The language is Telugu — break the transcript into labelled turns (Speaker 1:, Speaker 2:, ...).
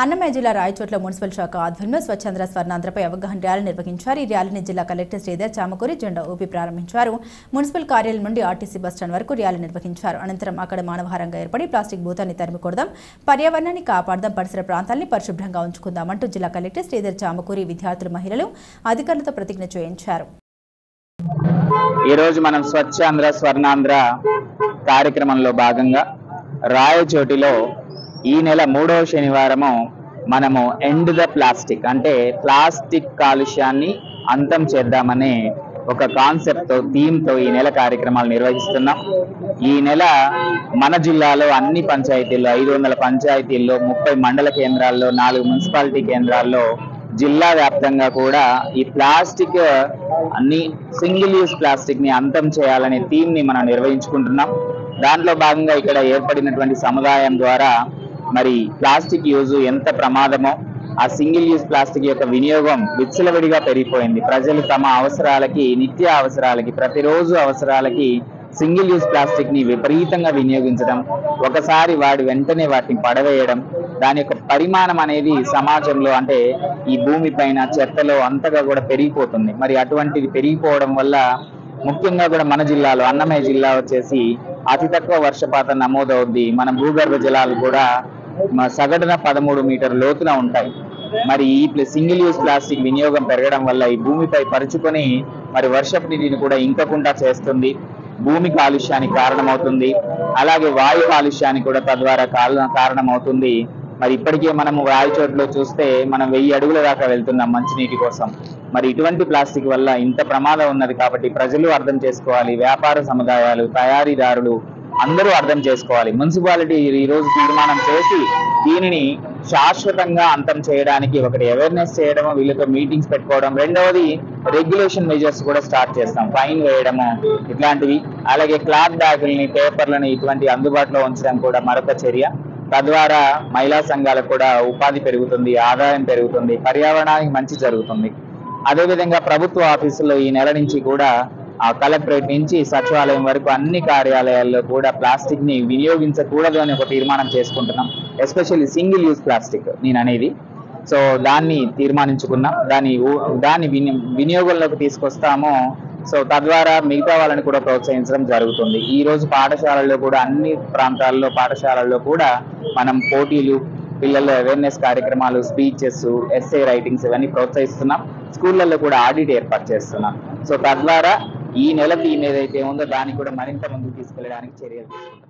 Speaker 1: అన్నమయ్య జిల్లా రాయచోట్ల మున్సిపల్ శాఖ ఆధ్వర్యంలో స్వచ్ఛంద స్వర్ణాంధ్రపై అవగాహన ర్యాలీ నిర్వహించారు. ఈ ర్యాలీని జిల్లా కలెక్టర్ శ్రీధర్ చామకూరి జెండా ఊపి ప్రారంభించారు. మున్సిపల్ కార్యాలయం నుండి ఆర్టీసీ బస్టాండ్ వరకు ర్యాలీ నిర్వహించారు. అనంతరం అక్కడ మానవహారంగా ఏర్పడి ప్లాస్టిక్ భూతాన్ని తరిమికొడదాం, పర్యావరణాన్ని కాపాడదాం, పరిసర ప్రాంతాన్ని పరిశుభ్రంగా ఉంచుకుందామంటూ జిల్లా కలెక్టర్ శ్రీధర్ చామకూరి విద్యార్థులు, మహిళలు, అధికారులతో ప్రతిజ్ఞ చేయించారు.
Speaker 2: ఈ రోజు మనం స్వచ్ఛాంధ్ర స్వర్ణాంధ్ర కార్యక్రమంలో భాగంగా రాయచోటిలో ఈ నెల 3వ శనివారము మనము ఎండ్ ద ప్లాస్టిక్ అంటే ప్లాస్టిక్ కాలుష్యాన్ని అంతం చేద్దామనే ఒక కాన్సెప్ట్తో థీమ్తో ఈ నెల కార్యక్రమాలు నిర్వహిస్తున్నాం. ఈ నెల మన జిల్లాలో అన్ని పంచాయతీల్లో 500 పంచాయతీల్లో 30 మండల కేంద్రాల్లో 4 మున్సిపాలిటీ కేంద్రాల్లో జిల్లా వ్యాప్తంగా కూడా ఈ ప్లాస్టిక్ అన్ని సింగిల్ యూజ్ ప్లాస్టిక్ ని అంతం చేయాలనే థీమ్ ని మనం నిర్వహించుకుంటున్నాం. దాంట్లో భాగంగా ఇక్కడ ఏర్పడినటువంటి సముదాయం ద్వారా మరి ప్లాస్టిక్ యూజ్ ఎంత ప్రమాదమో, ఆ సింగిల్ యూజ్ ప్లాస్టిక్ యొక్క వినియోగం విచ్చలవిడిగా పెరిగిపోయింది. ప్రజలు తమ అవసరాలకి, నిత్య అవసరాలకి, ప్రతిరోజు అవసరాలకి సింగిల్ యూజ్ ప్లాస్టిక్ ని విపరీతంగా వినియోగించడం, ఒకసారి వాడి వెంటనే వాటిని పడవేయడం, దాని యొక్క పరిమాణం అనేది సమాజంలో అంటే ఈ భూమి పైన చెత్తలో అంతగా కూడా పెరిగిపోతుంది. మరి అటువంటిది పెరిగిపోవడం వల్ల ముఖ్యంగా కూడా మన జిల్లాలో అన్నమయ్య జిల్లా వచ్చేసి అతి తక్కువ వర్షపాతం నమోదవుద్ది. మన భూగర్భ జలాలు కూడా సగటున 13 మీటర్ లోతున ఉంటాయి. మరి ఈ సింగిల్ యూజ్ ప్లాస్టిక్ వినియోగం పెరగడం వల్ల ఈ భూమిపై పరుచుకొని మరి వర్షపు నీటిని కూడా ఇంకకుండా చేస్తుంది, భూమి కాలుష్యానికి కారణమవుతుంది, అలాగే వాయు కాలుష్యానికి కూడా తద్వారా కారణమవుతుంది. మరి ఇప్పటికే మనము రాయచోట్లో చూస్తే మనం 1000 అడుగుల దాకా వెళ్తున్నాం మంచినీటి కోసం. మరి ఇటువంటి ప్లాస్టిక్ వల్ల ఇంత ప్రమాదం ఉన్నది కాబట్టి ప్రజలు అర్థం చేసుకోవాలి, వ్యాపార సముదాయాలు, తయారీదారులు అందరూ అర్థం చేసుకోవాలి. మున్సిపాలిటీ ఈరోజు తీర్మానం చేసి దీనిని శాశ్వతంగా అంతం చేయడానికి ఒకటి అవేర్నెస్ చేయడము, వీళ్ళతో మీటింగ్స్ పెట్టుకోవడం, రెండవది రెగ్యులేషన్ మెజర్స్ కూడా స్టార్ట్ చేస్తాం, ఫైన్ వేయడము ఇట్లాంటివి. అలాగే క్లాత్ బ్యాగుల్ని, పేపర్లని ఇటువంటి అందుబాటులో ఉంచడం కూడా మరొక చర్య. తద్వారా మహిళా సంఘాలకు కూడా ఉపాధి పెరుగుతుంది, ఆదాయం పెరుగుతుంది, పర్యావరణానికి మంచి జరుగుతుంది. అదేవిధంగా ప్రభుత్వ ఆఫీసుల్లో ఈ నెల నుంచి కూడా కలెక్టరేట్ నుంచి సచివాలయం వరకు అన్ని కార్యాలయాల్లో కూడా ప్లాస్టిక్ ని వినియోగించకూడదు అని ఒక తీర్మానం చేసుకుంటున్నాం. ఎస్పెషల్లీ సింగిల్ యూజ్ ప్లాస్టిక్ నేను అనేది. సో దాన్ని తీర్మానించుకున్నాం, దాన్ని వినియోగంలోకి తీసుకొస్తాము. సో తద్వారా మిగతా వాళ్ళని కూడా ప్రోత్సహించడం జరుగుతుంది. ఈ రోజు పాఠశాలల్లో కూడా అన్ని ప్రాంతాల్లో పాఠశాలల్లో కూడా మనం పోటీలు, పిల్లల అవేర్నెస్ కార్యక్రమాలు, స్పీచెస్, ఎస్సే రైటింగ్స్ ఇవన్నీ ప్రోత్సహిస్తున్నాం. స్కూళ్ళల్లో కూడా ఆడిట్ ఏర్పాటు చేస్తున్నాం. సో తద్వారా ఈ నెల థీమ్ ఏదైతే ఉందో దాన్ని కూడా మరింత ముందుకు తీసుకెళ్ళడానికి చర్యలు తీసుకుంటాం.